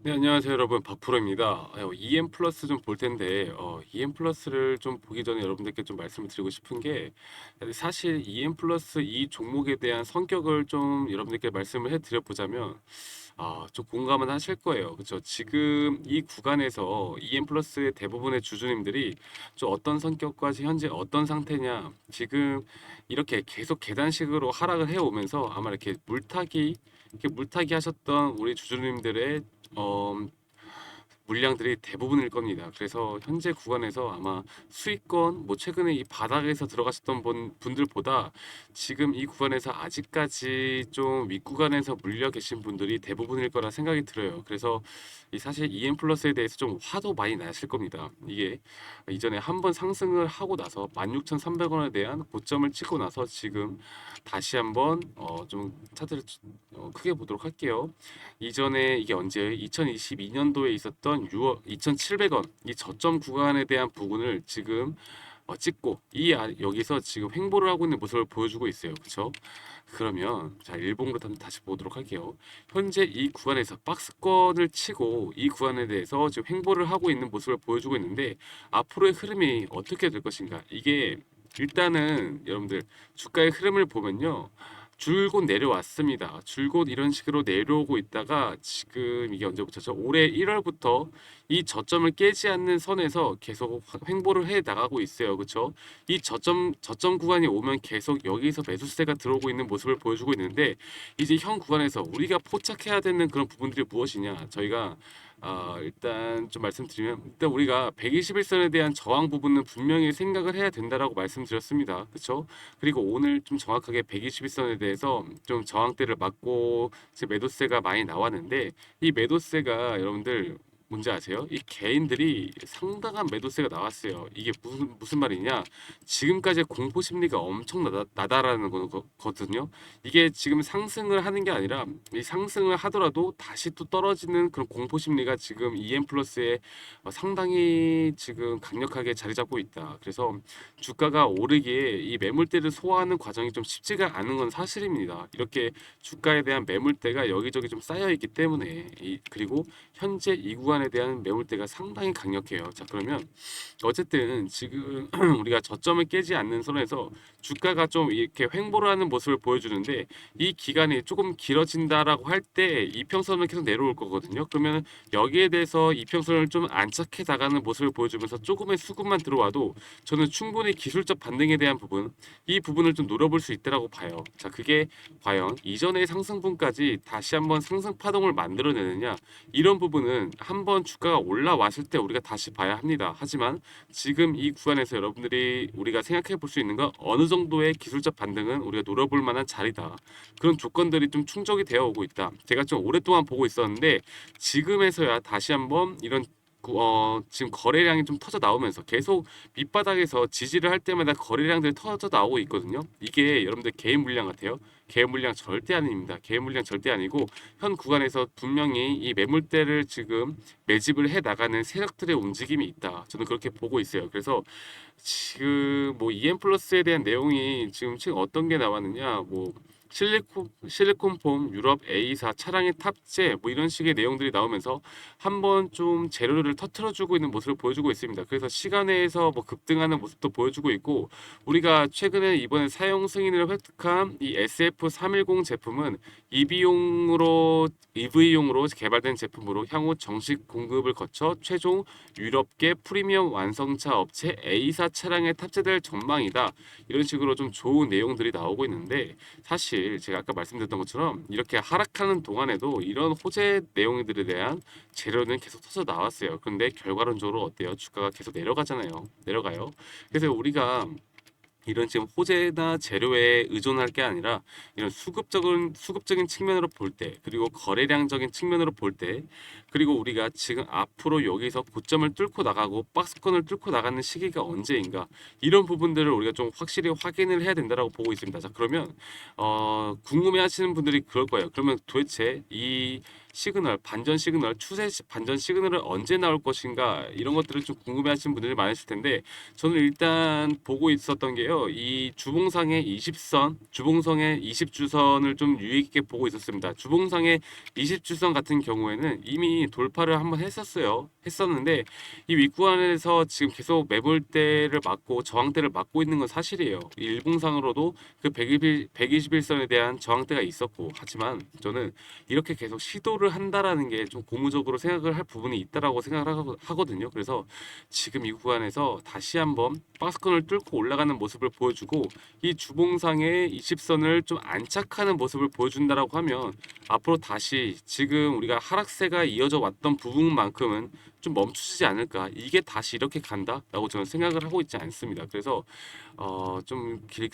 네, 안녕하세요, 여러분. 박프로입니다. EM 플러스 좀 볼 텐데, EM 플러스를 좀 보기 전에 여러분들께 좀 말씀을 드리고 싶은 게, 사실 EM 플러스 이 종목에 대한 성격을 좀 여러분들께 말씀을 해드려 보자면, 좀 공감은 하실 거예요. 그렇죠? 지금 이 구간에서 EM 플러스의 대부분의 주주님들이 좀 어떤 성격과 현재 어떤 상태냐, 지금 이렇게 계속 계단식으로 하락을 해오면서 아마 이렇게 물타기 하셨던 우리 주주님들의 어, 물량들이 대부분일 겁니다. 그래서 현재 구간에서 아마 수익권, 뭐 최근에 이 바닥에서 들어가셨던 분들보다 지금 이 구간에서 아직까지 좀 윗구간에서 물려 계신 분들이 대부분일 거라 생각이 들어요. 그래서 이 사실 EM 플러스에 대해서 좀 화도 많이 나실 겁니다. 이게 이전에 한번 상승을 하고 나서 16,300원에 대한 고점을 찍고 나서 지금 다시 한번 좀 차트를 크게 보도록 할게요. 이전에 이게 언제 2022년도에 있었던 6월 2,700원 이 저점 구간에 대한 부분을 지금 찍고 여기서 지금 횡보를 하고 있는 모습을 보여주고 있어요. 그렇죠? 그러면 자 일봉부터 한번 다시 보도록 할게요. 현재 이 구간에서 박스권을 치고 이 구간에 대해서 지금 횡보를 하고 있는 모습을 보여주고 있는데 앞으로의 흐름이 어떻게 될 것인가? 이게 일단은 여러분들 주가의 흐름을 보면요. 줄곧 내려왔습니다. 줄곧 이런 식으로 내려오고 있다가 지금 이게 언제부터죠? 올해 1월부터 이 저점을 깨지 않는 선에서 계속 횡보를 해 나가고 있어요. 그렇죠? 이 저점 구간이 오면 계속 여기서 매수세가 들어오고 있는 모습을 보여주고 있는데 이제 현 구간에서 우리가 포착해야 되는 그런 부분들이 무엇이냐? 저희가 일단 좀 말씀드리면 일단 우리가 121선에 대한 저항 부분은 분명히 생각을 해야 된다라고 말씀드렸습니다. 그렇죠? 그리고 오늘 좀 정확하게 121선에 대해서 좀 저항대를 맞고 이제 매도세가 많이 나왔는데 이 매도세가 여러분들 뭔지 아세요? 이 개인들이 상당한 매도세가 나왔어요. 이게 무슨 말이냐? 지금까지 공포 심리가 엄청 나다라는 거거든요. 이게 지금 상승을 하는 게 아니라 이 상승을 하더라도 다시 또 떨어지는 그런 공포 심리가 지금 EM 플러스에 상당히 지금 강력하게 자리 잡고 있다. 그래서 주가가 오르기에 이 매물대를 소화하는 과정이 좀 쉽지가 않은 건 사실입니다. 이렇게 주가에 대한 매물대가 여기저기 좀 쌓여 있기 때문에 그리고 현재 이 구간에 대한 매물대가 상당히 강력해요. 자, 그러면 어쨌든 지금 우리가 저점을 깨지 않는 선에서 주가가 좀 이렇게 횡보를 하는 모습을 보여주는데 이 기간이 조금 길어진다라고 할 때 이평선은 계속 내려올 거거든요. 그러면 여기에 대해서 이평선을 좀 안착해 나가는 모습을 보여주면서 조금의 수급만 들어와도 저는 충분히 기술적 반등에 대한 부분 이 부분을 좀 노려볼 수 있다라고 봐요. 자, 그게 과연 이전의 상승분까지 다시 한번 상승 파동을 만들어내느냐 이런 부분은 한번 주가가 올라왔을 때 우리가 다시 봐야 합니다. 하지만 지금 이 구간에서 여러분들이 우리가 생각해 볼 수 있는 건 어느 정도의 기술적 반등은 우리가 노려볼 만한 자리다. 그런 조건들이 좀 충족이 되어 오고 있다. 제가 좀 오랫동안 보고 있었는데 지금에서야 다시 한번 이런 지금 거래량이 좀 터져 나오면서 계속 밑바닥에서 지지를 할 때마다 거래량들이 터져 나오고 있거든요. 이게 여러분들 개인 물량 같아요. 개인 물량 절대 아닙니다. 개인 물량 절대 아니고 현 구간에서 분명히 이 매물대를 지금 매집을 해 나가는 세력들의 움직임이 있다. 저는 그렇게 보고 있어요. 그래서 지금 뭐 EM 플러스에 대한 내용이 지금 어떤 게 나왔느냐, 뭐 실리콘폼 유럽 A사 차량의 탑재 뭐 이런 식의 내용들이 나오면서 한번 좀 재료를 터트려주고 있는 모습을 보여주고 있습니다. 그래서 시간에서 뭐 급등하는 모습도 보여주고 있고 우리가 최근에 이번에 사용 승인을 획득한 이 SF310 제품은 EV용으로 개발된 제품으로 향후 정식 공급을 거쳐 최종 유럽계 프리미엄 완성차 업체 A사 차량에 탑재될 전망이다. 이런 식으로 좀 좋은 내용들이 나오고 있는데 사실 제가 아까 말씀드렸던 것처럼 이렇게 하락하는 동안에도 이런 호재 내용들에 대한 재료는 계속 터져 나왔어요. 그런데 결과론적으로 어때요? 주가가 계속 내려가잖아요. 내려가요. 그래서 우리가 이런 지금 호재나 재료에 의존할 게 아니라 이런 수급적인 측면으로 볼 때, 그리고 거래량적인 측면으로 볼 때, 그리고 우리가 지금 앞으로 여기서 고점을 뚫고 나가고 박스권을 뚫고 나가는 시기가 언제인가 이런 부분들을 우리가 좀 확실히 확인을 해야 된다라고 보고 있습니다. 자, 그러면 궁금해하시는 분들이 그럴 거예요. 그러면 도대체 이 시그널, 반전 시그널, 반전 시그널은 언제 나올 것인가 이런 것들을 좀 궁금해하시는 분들이 많으실 텐데 저는 일단 보고 있었던 게요. 이 주봉상의 20선, 주봉상의 20주선을 좀 유의 깊게 보고 있었습니다. 주봉상의 20주선 같은 경우에는 이미 돌파를 한번 했었는데 이 윗구간에서 지금 계속 매물대를 맞고 저항대를 맞고 있는 건 사실이에요. 이 일봉상으로도 그 121선에 대한 저항대가 있었고 하지만 저는 이렇게 계속 시도를 한다라는 게 좀 고무적으로 생각을 할 부분이 있다라고 생각을 하거든요. 그래서 지금 이 구간에서 다시 한번 박스권을 뚫고 올라가는 모습을 보여주고 이 주봉상의 20선을 좀 안착하는 모습을 보여준다라고 하면 앞으로 다시 지금 우리가 하락세가 이어져 왔던 부분만큼은 좀 멈추지 않을까. 이게 다시 이렇게 간다라고 저는 생각을 하고 있지 않습니다. 그래서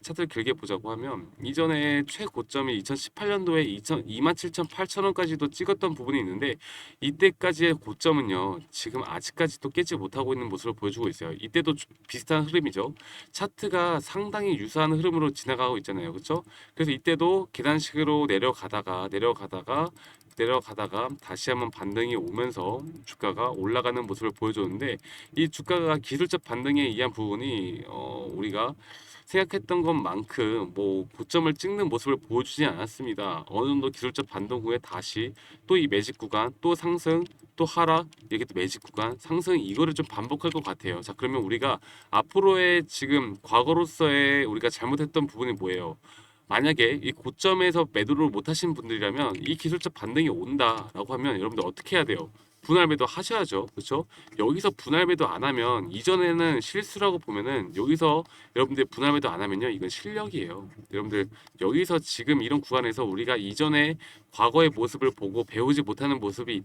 차트를 길게 보자고 하면 이전에 최고점이 2018년도에 27,800원까지도 찍었던 부분이 있는데 이때까지의 고점은요. 지금 아직까지도 깨지 못하고 있는 모습을 보여주고 있어요. 이때도 비슷한 흐름이죠. 차트가 상당히 유사한 흐름으로 지나가고 있잖아요. 그렇죠? 그래서 이때도 계단식으로 내려가다가 다시 한번 반등이 오면서 주가가 올라가는 모습을 보여줬는데 이 주가가 기술적 반등에 의한 부분이 우리가 생각했던 것만큼 뭐 고점을 찍는 모습을 보여주지 않았습니다. 어느 정도 기술적 반등 후에 다시 또 이 매직 구간 또 상승 또 하락 이렇게 또 매직 구간 상승 이거를 좀 반복할 것 같아요. 자 그러면 우리가 앞으로의 지금 과거로서의 우리가 잘못했던 부분이 뭐예요? 만약에 이 고점에서 매도를 못 하신 분들이라면 이 기술적 반등이 온다라고 하면 여러분들 어떻게 해야 돼요? 분할 매도 하셔야죠. 그렇죠? 여기서 분할 매도 안 하면 이전에는 실수라고 보면은 여기서 여러분들 분할 매도 안 하면요. 이건 실력이에요. 여러분들 여기서 지금 이런 구간에서 우리가 이전에 과거의 모습을 보고 배우지 못하는 모습이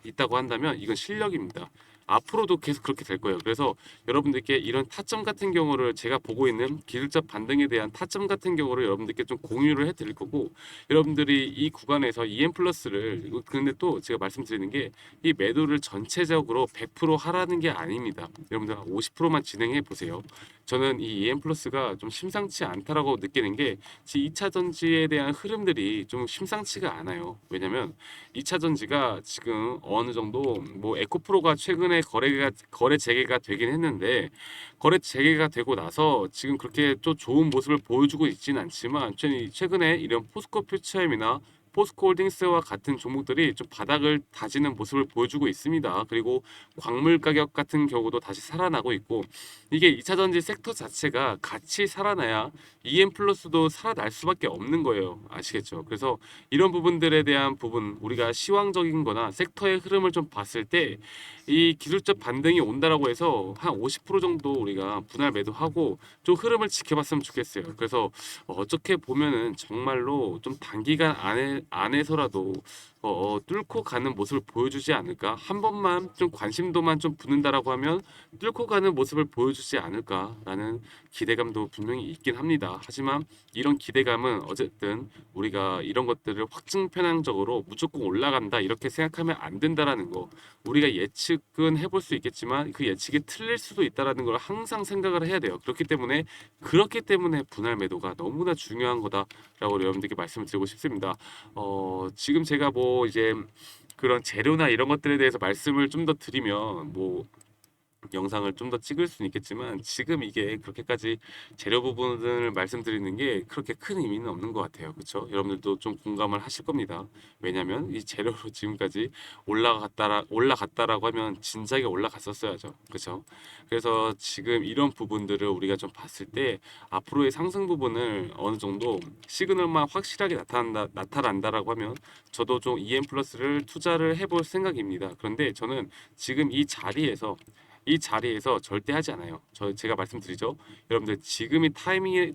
있다고 한다면 이건 실력입니다. 앞으로도 계속 그렇게 될 거예요. 그래서 여러분들께 이런 타점 같은 경우를 제가 보고 있는 기술적 반등에 대한 타점 같은 경우를 여러분들께 좀 공유를 해드릴 거고 여러분들이 이 구간에서 EM 플러스를 근데 또 제가 말씀드리는 게 이 매도를 전체적으로 100% 하라는 게 아닙니다. 여러분들 50%만 진행해 보세요. 저는 이 EM 플러스가 좀 심상치 않다라고 느끼는 게 2차 전지에 대한 흐름들이 좀 심상치가 않아요. 왜냐면 2차 전지가 지금 어느 정도 뭐 에코프로가 최근에 거래 재개가 되긴 했는데 거래 재개가 되고 나서 지금 그렇게 또 좋은 모습을 보여주고 있지는 않지만 최근에 이런 포스코 퓨처엠이나 포스코홀딩스와 같은 종목들이 좀 바닥을 다지는 모습을 보여주고 있습니다. 그리고 광물 가격 같은 경우도 다시 살아나고 있고 이게 2차 전지 섹터 자체가 같이 살아나야 EM 플러스도 살아날 수밖에 없는 거예요. 아시겠죠? 그래서 이런 부분들에 대한 부분 우리가 시황적인 거나 섹터의 흐름을 좀 봤을 때 이 기술적 반등이 온다라고 해서 한 50% 정도 우리가 분할 매도하고 좀 흐름을 지켜봤으면 좋겠어요. 그래서 어떻게 보면은 정말로 좀 단기간 안에서라도 뚫고 가는 모습을 보여주지 않을까? 한 번만 좀 관심도만 좀 붙는다라고 하면 뚫고 가는 모습을 보여주지 않을까라는 기대감도 분명히 있긴 합니다. 하지만 이런 기대감은 어쨌든 우리가 이런 것들을 확증 편향적으로 무조건 올라간다 이렇게 생각하면 안 된다라는 거. 우리가 예측은 해볼 수 있겠지만 그 예측이 틀릴 수도 있다라는 걸 항상 생각을 해야 돼요. 그렇기 때문에 분할 매도가 너무나 중요한 거다라고 여러분들께 말씀을 드리고 싶습니다. 지금 제가 뭐 이제 그런 재료나 이런 것들에 대해서 말씀을 좀 더 드리면 뭐 영상을 좀 더 찍을 수는 있겠지만 지금 이게 그렇게까지 재료 부분을 말씀드리는 게 그렇게 큰 의미는 없는 것 같아요. 그렇죠? 여러분들도 좀 공감을 하실 겁니다. 왜냐하면 이 재료로 지금까지 올라갔다라고 하면 진작에 올라갔었어야죠. 그렇죠? 그래서 지금 이런 부분들을 우리가 좀 봤을 때 앞으로의 상승 부분을 어느 정도 시그널만 확실하게 나타난다라고 하면 저도 좀 EM 플러스를 투자를 해볼 생각입니다. 그런데 저는 지금 이 자리에서 절대 하지 않아요. 제가 말씀드리죠. 여러분들 지금이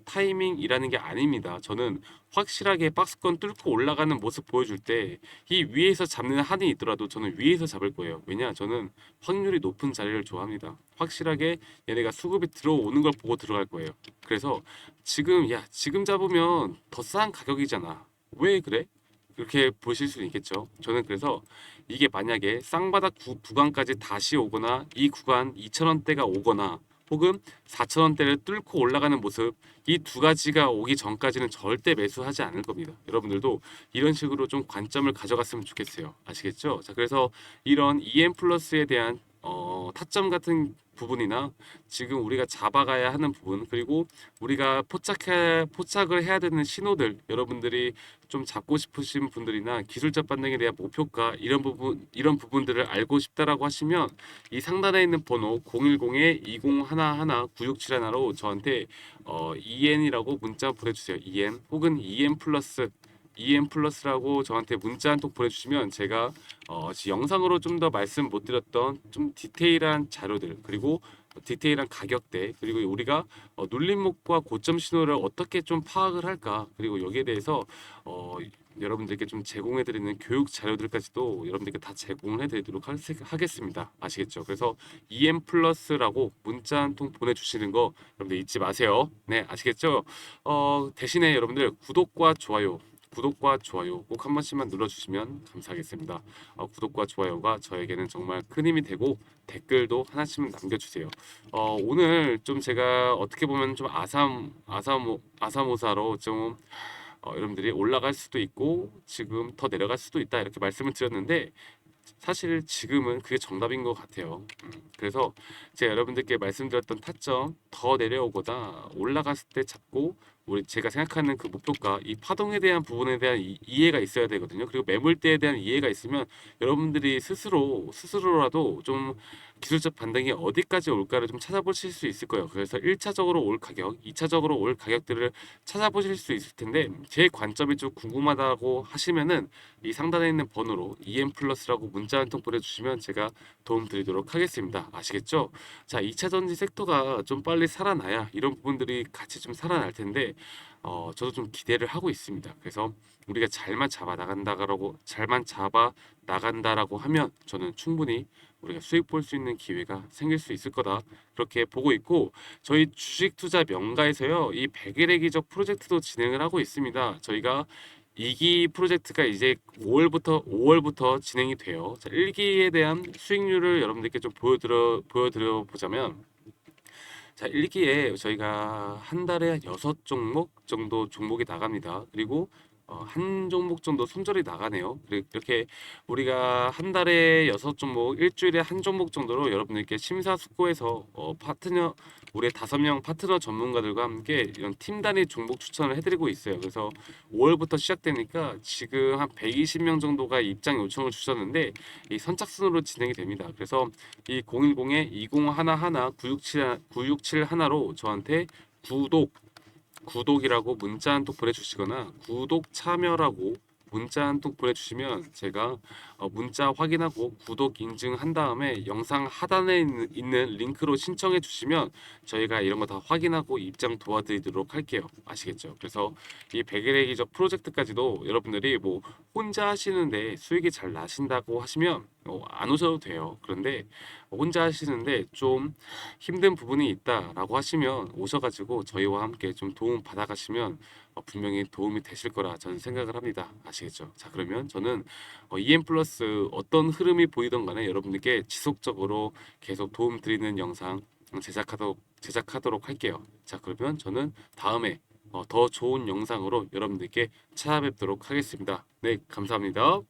타이밍이라는 게 아닙니다. 저는 확실하게 박스권 뚫고 올라가는 모습 보여줄 때 이 위에서 잡는 한이 있더라도 저는 위에서 잡을 거예요. 왜냐? 저는 확률이 높은 자리를 좋아합니다. 확실하게 얘네가 수급이 들어오는 걸 보고 들어갈 거예요. 그래서 지금 잡으면 더 싼 가격이잖아. 왜 그래? 그렇게 보실 수 있겠죠. 저는 그래서 이게 만약에 쌍바닥 구간까지 다시 오거나 이 구간 2,000원대가 오거나 혹은 4,000원대를 뚫고 올라가는 모습, 이 두 가지가 오기 전까지는 절대 매수하지 않을 겁니다. 여러분들도 이런 식으로 좀 관점을 가져갔으면 좋겠어요. 아시겠죠? 자, 그래서 이런 EM 플러스에 대한 타점 같은 부분이나 지금 우리가 잡아가야 하는 부분, 그리고 우리가 포착을 해야 되는 신호들, 여러분들이 좀 잡고 싶으신 분들이나 기술적 반등에 대한 목표가 이런 부분들을 알고 싶다라고 하시면 이 상단에 있는 번호 010-2011-9671로 저한테 EN이라고 문자 보내주세요. EN 혹은 EN 플러스, EN 플러스라고 저한테 문자 한 통 보내주시면 제가 영상으로 좀 더 말씀 못 드렸던 좀 디테일한 자료들, 그리고 디테일한 가격대, 그리고 우리가 눌림목과 고점 신호를 어떻게 좀 파악을 할까, 그리고 여기에 대해서 어, 여러분들께 좀 제공해 드리는 교육 자료들까지도 여러분들께 다 제공을 해 드리도록 하겠습니다. 아시겠죠? 그래서 EM 플러스라고 문자 한 통 보내주시는 거 여러분들 잊지 마세요. 네, 아시겠죠? 대신에 여러분들 구독과 좋아요 꼭 한 번씩만 눌러주시면 감사하겠습니다. 구독과 좋아요가 저에게는 정말 큰 힘이 되고 댓글도 하나씩만 남겨주세요. 오늘 좀 제가 어떻게 보면 좀 아사모사로 좀 여러분들이 올라갈 수도 있고 지금 더 내려갈 수도 있다 이렇게 말씀을 드렸는데 사실 지금은 그게 정답인 것 같아요. 그래서 제가 여러분들께 말씀드렸던 타점 더 내려오거나 올라갔을 때 잡고 제가 생각하는 그 목표가 이 파동에 대한 부분에 대한 이해가 있어야 되거든요. 그리고 매물대에 대한 이해가 있으면 여러분들이 스스로라도 좀 기술적 반등이 어디까지 올까를 좀 찾아보실 수 있을 거예요. 그래서 1차적으로 올 가격, 2차적으로 올 가격들을 찾아보실 수 있을 텐데 제 관점이 좀 궁금하다고 하시면은 이 상단에 있는 번호로 EM 플러스라고 문자 한 통 보내주시면 제가 도움 드리도록 하겠습니다. 아시겠죠? 자, 2차 전지 섹터가 좀 빨리 살아나야 이런 부분들이 같이 좀 살아날 텐데 저도 좀 기대를 하고 있습니다. 그래서 우리가 잘만 잡아 나간다라고 하면 저는 충분히 우리가 수익 볼 수 있는 기회가 생길 수 있을 거다. 그렇게 보고 있고 저희 주식 투자 명가에서요. 이 100일의 기적 프로젝트도 진행을 하고 있습니다. 저희가 2기 프로젝트가 이제 5월부터 진행이 돼요. 자, 1기에 대한 수익률을 여러분들께 좀 보여드려 보자면 자, 1기에 저희가 한 달에 한 6종목 정도 종목이 나갑니다. 그리고 한 종목 정도 손절이 나가네요. 이렇게 우리가 한 달에 6종목, 일주일에 한 종목 정도로 여러분들께 심사숙고해서 우리 5명 파트너 전문가들과 함께 이런 팀 단위 종목 추천을 해드리고 있어요. 그래서 5월부터 시작되니까 지금 한 120명 정도가 입장 요청을 주셨는데 이 선착순으로 진행이 됩니다. 그래서 이 010-2011-9671로 저한테 구독이라고 문자 한 통 보내주시거나 구독 참여라고 문자 한 통 보내주시면 제가 문자 확인하고 구독 인증한 다음에 영상 하단에 있는 링크로 신청해 주시면 저희가 이런 거 다 확인하고 입장 도와드리도록 할게요. 아시겠죠? 그래서 이 100일의 기적 프로젝트까지도 여러분들이 뭐 혼자 하시는데 수익이 잘 나신다고 하시면 안 오셔도 돼요. 그런데 혼자 하시는데 좀 힘든 부분이 있다라고 하시면 오셔가지고 저희와 함께 좀 도움 받아가시면 분명히 도움이 되실 거라 저는 생각을 합니다. 아시겠죠? 자, 그러면 저는 EM 플러스 어떤 흐름이 보이던 간에 여러분들께 지속적으로 계속 도움 드리는 영상 제작하도록 할게요. 자, 그러면 저는 다음에 더 좋은 영상으로 여러분들께 찾아뵙도록 하겠습니다. 네, 감사합니다.